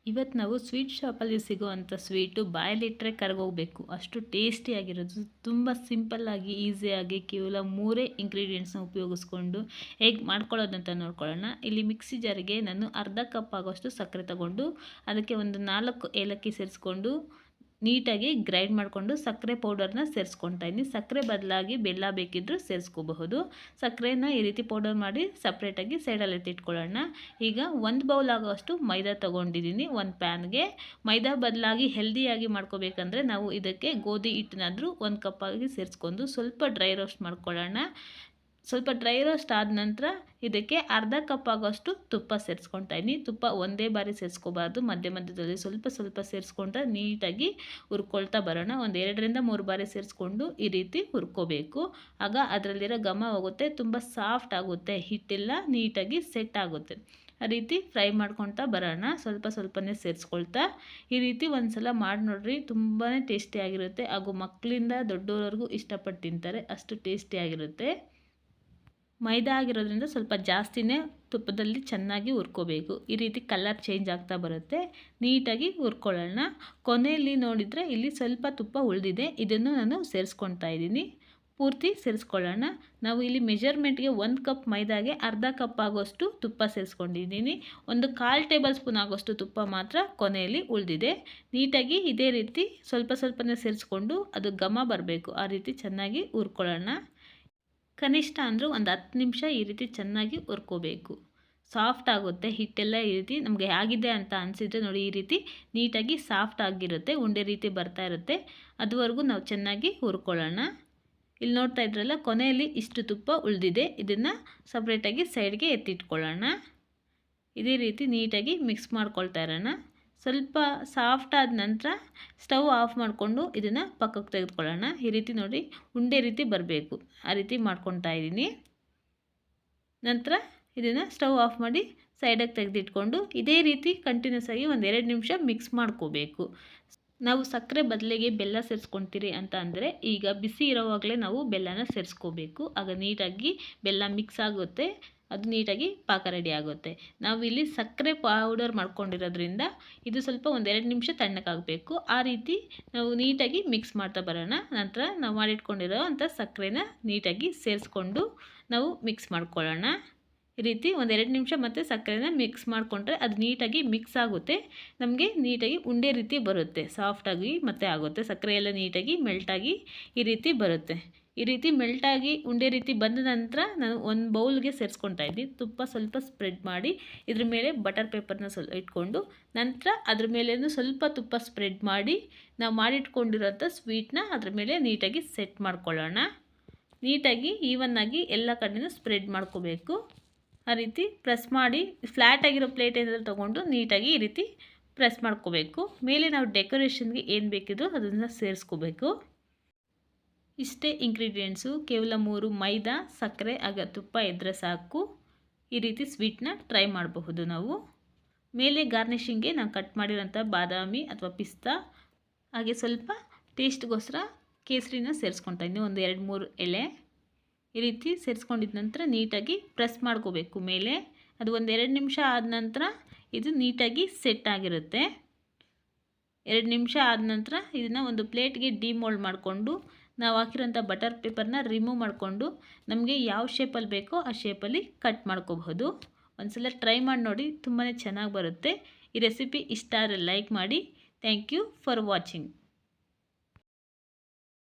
ಇವತ್ತು ನಾವು ಸ್ವೀಟ್ ಶಾಪಲ್ಲಿ ಸಿಗೋವಂಥ ಸ್ವೀಟು ಬಾಯಲ್ಲಿಟ್ಟರೆ ಕರಗೋಗಬೇಕು ಅಷ್ಟು ಟೇಸ್ಟಿಯಾಗಿರೋದು, ತುಂಬ ಸಿಂಪಲ್ಲಾಗಿ ಈಸಿಯಾಗಿ ಕೇವಲ 3 ಇಂಗ್ರೀಡಿಯೆಂಟ್ಸ್ನ ಉಪಯೋಗಿಸ್ಕೊಂಡು ಹೇಗೆ ಮಾಡ್ಕೊಳ್ಳೋದಂತ ನೋಡ್ಕೊಳ್ಳೋಣ. ಇಲ್ಲಿ ಮಿಕ್ಸಿ ಜಾರಿಗೆ ನಾನು ಅರ್ಧ ಕಪ್ ಆಗೋಷ್ಟು ಸಕ್ಕರೆ ತಗೊಂಡು ಅದಕ್ಕೆ ಒಂದು 4 ಏಲಕ್ಕಿ ಸೇರಿಸ್ಕೊಂಡು ನೀಟಾಗಿ ಗ್ರೈಂಡ್ ಮಾಡಿಕೊಂಡು ಸಕ್ಕರೆ ಪೌಡರ್ನ ಸೇರಿಸ್ಕೊತಾ ಇದ್ದೀನಿ. ಸಕ್ಕರೆ ಬದಲಾಗಿ ಬೆಲ್ಲ ಬೇಕಿದ್ದರೂ ಸೇರಿಸ್ಕೋಬಹುದು. ಸಕ್ಕರೆನ ಈ ರೀತಿ ಪೌಡರ್ ಮಾಡಿ ಸಪ್ರೇಟಾಗಿ ಸೈಡಲ್ಲಿ ಎತ್ತಿಟ್ಕೊಳ್ಳೋಣ. ಈಗ 1 ಬೌಲ್ ಆಗೋಷ್ಟು ಮೈದಾ ತೊಗೊಂಡಿದ್ದೀನಿ. ಒಂದು ಪ್ಯಾನ್ಗೆ ಮೈದಾ ಬದಲಾಗಿ ಹೆಲ್ದಿಯಾಗಿ ಮಾಡ್ಕೋಬೇಕಂದ್ರೆ ನಾವು ಇದಕ್ಕೆ ಗೋಧಿ ಹಿಟ್ಟನ್ನಾದರೂ 1 ಕಪ್ ಆಗಿ ಸೇರಿಸ್ಕೊಂಡು ಸ್ವಲ್ಪ ಡ್ರೈ ರೋಸ್ಟ್ ಮಾಡ್ಕೊಳ್ಳೋಣ. ಸ್ವಲ್ಪ ಡ್ರೈ ರೋಸ್ಟ್ ಆದ ನಂತರ ಇದಕ್ಕೆ ಅರ್ಧ ಕಪ್ ಆಗೋಷ್ಟು ತುಪ್ಪ ಸೇರಿಸ್ಕೊತಾ ಇದ್ದೀನಿ. ತುಪ್ಪ ಒಂದೇ ಬಾರಿ ಸೇರಿಸ್ಕೋಬಾರ್ದು, ಮಧ್ಯದಲ್ಲಿ ಸ್ವಲ್ಪ ಸ್ವಲ್ಪ ಸೇರಿಸ್ಕೊಂಡ್ರೆ ನೀಟಾಗಿ ಹುರ್ಕೊಳ್ತಾ ಬರೋಣ. ಒಂದು 2ರಿಂದ 3 ಬಾರಿ ಸೇರಿಸ್ಕೊಂಡು ಈ ರೀತಿ ಹುರ್ಕೋಬೇಕು. ಆಗ ಅದರಲ್ಲಿರೋ ಘಮ ಹೋಗುತ್ತೆ, ತುಂಬ ಸಾಫ್ಟ್ ಆಗುತ್ತೆ, ಹಿಟ್ಟೆಲ್ಲ ನೀಟಾಗಿ ಸೆಟ್ ಆಗುತ್ತೆ. ಆ ರೀತಿ ಫ್ರೈ ಮಾಡ್ಕೊಳ್ತಾ ಬರೋಣ, ಸ್ವಲ್ಪನೇ ಸೇರಿಸ್ಕೊಳ್ತಾ. ಈ ರೀತಿ ಒಂದು ಸಲ ಮಾಡಿ ನೋಡ್ರಿ, ತುಂಬಾ ಟೇಸ್ಟಿಯಾಗಿರುತ್ತೆ. ಹಾಗೂ ಮಕ್ಕಳಿಂದ ದೊಡ್ಡವರೆಗೂ ಇಷ್ಟಪಟ್ಟು ತಿಂತಾರೆ, ಅಷ್ಟು ಟೇಸ್ಟಿಯಾಗಿರುತ್ತೆ. ಮೈದಾ ಆಗಿರೋದ್ರಿಂದ ಸ್ವಲ್ಪ ಜಾಸ್ತಿನೇ ತುಪ್ಪದಲ್ಲಿ ಚೆನ್ನಾಗಿ ಹುರ್ಕೋಬೇಕು. ಈ ರೀತಿ ಕಲರ್ ಚೇಂಜ್ ಆಗ್ತಾ ಬರುತ್ತೆ, ನೀಟಾಗಿ ಹುರ್ಕೊಳ್ಳೋಣ. ಕೊನೆಯಲ್ಲಿ ನೋಡಿದರೆ ಇಲ್ಲಿ ಸ್ವಲ್ಪ ತುಪ್ಪ ಉಳಿದಿದೆ, ಇದನ್ನು ನಾನು ಸೇರಿಸ್ಕೊತಾ ಇದ್ದೀನಿ. ಪೂರ್ತಿ ಸೇರಿಸ್ಕೊಳ್ಳೋಣ. ನಾವು ಇಲ್ಲಿ ಮೆಜರ್ಮೆಂಟ್ಗೆ 1 ಕಪ್ ಮೈದಾಗೆ ಅರ್ಧ ಕಪ್ ಆಗೋಷ್ಟು ತುಪ್ಪ ಸೇರಿಸ್ಕೊಂಡಿದ್ದೀನಿ. ಒಂದು 1/4 ಟೇಬಲ್ ಸ್ಪೂನ್ ಆಗೋಷ್ಟು ತುಪ್ಪ ಮಾತ್ರ ಕೊನೆಯಲ್ಲಿ ಉಳಿದಿದೆ. ನೀಟಾಗಿ ಇದೇ ರೀತಿ ಸ್ವಲ್ಪನೇ ಸೇರಿಸ್ಕೊಂಡು ಅದು ಘಮ ಬರಬೇಕು, ಆ ರೀತಿ ಚೆನ್ನಾಗಿ ಹುರ್ಕೊಳ್ಳೋಣ. ಕನಿಷ್ಠ ಅಂದರೂ ಒಂದು 10 ನಿಮಿಷ ಈ ರೀತಿ ಚೆನ್ನಾಗಿ ಹುರ್ಕೋಬೇಕು. ಸಾಫ್ಟ್ ಆಗುತ್ತೆ ಹಿಟ್ಟೆಲ್ಲ. ಈ ರೀತಿ ನಮಗೆ ಆಗಿದೆ ಅಂತ ಅನಿಸಿದರೆ ನೋಡಿ, ಈ ರೀತಿ ನೀಟಾಗಿ ಸಾಫ್ಟ್ ಆಗಿರುತ್ತೆ, ಉಂಡೆ ರೀತಿ ಬರ್ತಾ ಇರುತ್ತೆ. ಅದುವರೆಗೂ ನಾವು ಚೆನ್ನಾಗಿ ಹುರ್ಕೊಳ್ಳೋಣ. ಇಲ್ಲಿ ನೋಡ್ತಾ ಇದ್ರಲ್ಲ, ಕೊನೆಯಲ್ಲಿ ಇಷ್ಟು ತುಪ್ಪ ಉಳಿದಿದೆ, ಇದನ್ನು ಸಪ್ರೇಟಾಗಿ ಸೈಡ್ಗೆ ಎತ್ತಿಟ್ಕೊಳ್ಳೋಣ. ಇದೇ ರೀತಿ ನೀಟಾಗಿ ಮಿಕ್ಸ್ ಮಾಡ್ಕೊಳ್ತಾ ಇರೋಣ. ಸ್ವಲ್ಪ ಸಾಫ್ಟ್ ಆದ ನಂತರ ಸ್ಟವ್ ಆಫ್ ಮಾಡಿಕೊಂಡು ಇದನ್ನು ಪಕ್ಕಕ್ಕೆ ತೆಗೆದುಕೊಳ್ಳೋಣ. ಈ ರೀತಿ ನೋಡಿ ಉಂಡೆ ರೀತಿ ಬರಬೇಕು, ಆ ರೀತಿ ಮಾಡ್ಕೊತಾ ಇದ್ದೀನಿ. ನಂತರ ಇದನ್ನು ಸ್ಟವ್ ಆಫ್ ಮಾಡಿ ಸೈಡಿಗೆ ತೆಗೆದಿಟ್ಕೊಂಡು ಇದೇ ರೀತಿ ಕಂಟಿನ್ಯೂಸ್ ಆಗಿ ಒಂದು 2 ನಿಮಿಷ ಮಿಕ್ಸ್ ಮಾಡ್ಕೋಬೇಕು. ನಾವು ಸಕ್ಕರೆ ಬದಲಿಗೆ ಬೆಲ್ಲ ಸೇರಿಸ್ಕೊತೀರಿ ಅಂತ ಅಂದರೆ ಈಗ ಬಿಸಿ ಇರೋವಾಗಲೇ ನಾವು ಬೆಲ್ಲನ ಸೇರಿಸ್ಕೋಬೇಕು. ಆಗ ನೀಟಾಗಿ ಬೆಲ್ಲ ಮಿಕ್ಸ್ ಆಗುತ್ತೆ, ಅದು ನೀಟಾಗಿ ಪಾಕ ರೆಡಿ ಆಗುತ್ತೆ. ನಾವಿಲ್ಲಿ ಸಕ್ಕರೆ ಪೌಡರ್ ಮಾಡ್ಕೊಂಡಿರೋದ್ರಿಂದ ಇದು ಸ್ವಲ್ಪ ಒಂದು 2 ನಿಮಿಷ ತಣ್ಣಗಾಗಬೇಕು. ಆ ರೀತಿ ನಾವು ನೀಟಾಗಿ ಮಿಕ್ಸ್ ಮಾಡ್ತಾ ಬರೋಣ. ನಂತರ ನಾವು ಮಾಡಿಟ್ಕೊಂಡಿರೋ ಅಂಥ ಸಕ್ಕರೆನ ನೀಟಾಗಿ ಸೇರಿಸ್ಕೊಂಡು ನಾವು ಮಿಕ್ಸ್ ಮಾಡ್ಕೊಳ್ಳೋಣ. ಈ ರೀತಿ ಒಂದು 2 ನಿಮಿಷ ಮತ್ತು ಸಕ್ಕರೆನ ಮಿಕ್ಸ್ ಮಾಡಿಕೊಂಡ್ರೆ ಅದು ನೀಟಾಗಿ ಮಿಕ್ಸ್ ಆಗುತ್ತೆ, ನಮಗೆ ನೀಟಾಗಿ ಉಂಡೆ ರೀತಿ ಬರುತ್ತೆ, ಸಾಫ್ಟಾಗಿ ಮತ್ತೆ ಆಗುತ್ತೆ. ಸಕ್ಕರೆ ಎಲ್ಲ ನೀಟಾಗಿ ಮೆಲ್ಟಾಗಿ ಈ ರೀತಿ ಬರುತ್ತೆ. ಈ ರೀತಿ ಮೆಲ್ಟಾಗಿ ಉಂಡೆ ರೀತಿ ಬಂದ ನಂತರ ನಾನು ಒಂದು ಬೌಲ್ಗೆ ಸೇರಿಸ್ಕೊತಾ ಇದ್ದೀನಿ. ತುಪ್ಪ ಸ್ವಲ್ಪ ಸ್ಪ್ರೆಡ್ ಮಾಡಿ ಇದ್ರ ಮೇಲೆ ಬಟರ್ ಪೇಪರ್ನ ಇಟ್ಕೊಂಡು ನಂತರ ಅದ್ರ ಮೇಲೇನು ಸ್ವಲ್ಪ ತುಪ್ಪ ಸ್ಪ್ರೆಡ್ ಮಾಡಿ ನಾವು ಮಾಡಿಟ್ಕೊಂಡಿರೋಂಥ ಸ್ವೀಟ್ನ ಅದ್ರ ಮೇಲೆ ನೀಟಾಗಿ ಸೆಟ್ ಮಾಡ್ಕೊಳ್ಳೋಣ. ನೀಟಾಗಿ ಈವನ್ನಾಗಿ ಎಲ್ಲ ಕಡೆಯೂ ಸ್ಪ್ರೆಡ್ ಮಾಡ್ಕೋಬೇಕು. ಆ ರೀತಿ ಪ್ರೆಸ್ ಮಾಡಿ ಫ್ಲ್ಯಾಟ್ ಆಗಿರೋ ಪ್ಲೇಟ್ ಏನಾದರೂ ತೊಗೊಂಡು ನೀಟಾಗಿ ಈ ರೀತಿ ಪ್ರೆಸ್ ಮಾಡ್ಕೋಬೇಕು. ಮೇಲೆ ನಾವು ಡೆಕೋರೇಷನ್ಗೆ ಏನು ಬೇಕಿದ್ರೂ ಅದನ್ನು ಸೇರಿಸ್ಕೋಬೇಕು. ಇಷ್ಟೇ ಇಂಗ್ರೀಡಿಯೆಂಟ್ಸು, ಕೇವಲ 3 ಮೈದಾ, ಸಕ್ಕರೆ ಆಗ ತುಪ್ಪ ಇದ್ದರೆ ಸಾಕು. ಈ ರೀತಿ ಸ್ವೀಟ್ನ ಟ್ರೈ ಮಾಡಬಹುದು ನಾವು. ಮೇಲೆ ಗಾರ್ನಿಷಿಂಗ್ಗೆ ನಾನು ಕಟ್ ಮಾಡಿರೋಂಥ ಬಾದಾಮಿ ಅಥವಾ ಪಿಸ್ತಾ, ಹಾಗೆ ಸ್ವಲ್ಪ ಟೇಸ್ಟ್ಗೋಸ್ಕರ ಕೇಸರಿನ ಸೇರಿಸ್ಕೊತಾ ಇದ್ದೀನಿ, ಒಂದು 2-3 ಎಲೆ. ಈ ರೀತಿ ಸೇರಿಸ್ಕೊಂಡಿದ್ದ ನಂತರ ನೀಟಾಗಿ ಪ್ರೆಸ್ ಮಾಡ್ಕೋಬೇಕು ಮೇಲೆ. ಅದು ಒಂದು 2 ನಿಮಿಷ ಆದ ನಂತರ ಇದು ನೀಟಾಗಿ ಸೆಟ್ ಆಗಿರುತ್ತೆ. 2 ನಿಮಿಷ ಆದ ನಂತರ ಇದನ್ನು ಒಂದು ಪ್ಲೇಟ್ಗೆ ಡಿಮೋಲ್ಡ್ ಮಾಡಿಕೊಂಡು ನಾವು ಹಾಕಿರೋಂಥ ಬಟರ್ ಪೇಪರ್ನ ರಿಮೂವ್ ಮಾಡಿಕೊಂಡು ನಮಗೆ ಯಾವ ಶೇಪಲ್ಲಿ ಬೇಕೋ ಆ ಶೇಪಲ್ಲಿ ಕಟ್ ಮಾಡ್ಕೋಬಹುದು. ಒಂದ್ಸಲ ಟ್ರೈ ಮಾಡಿ ನೋಡಿ, ತುಂಬಾ ಚೆನ್ನಾಗಿ ಬರುತ್ತೆ. ಈ ರೆಸಿಪಿ ಇಷ್ಟ ಆದರೆ ಲೈಕ್ ಮಾಡಿ. Thank you for watching.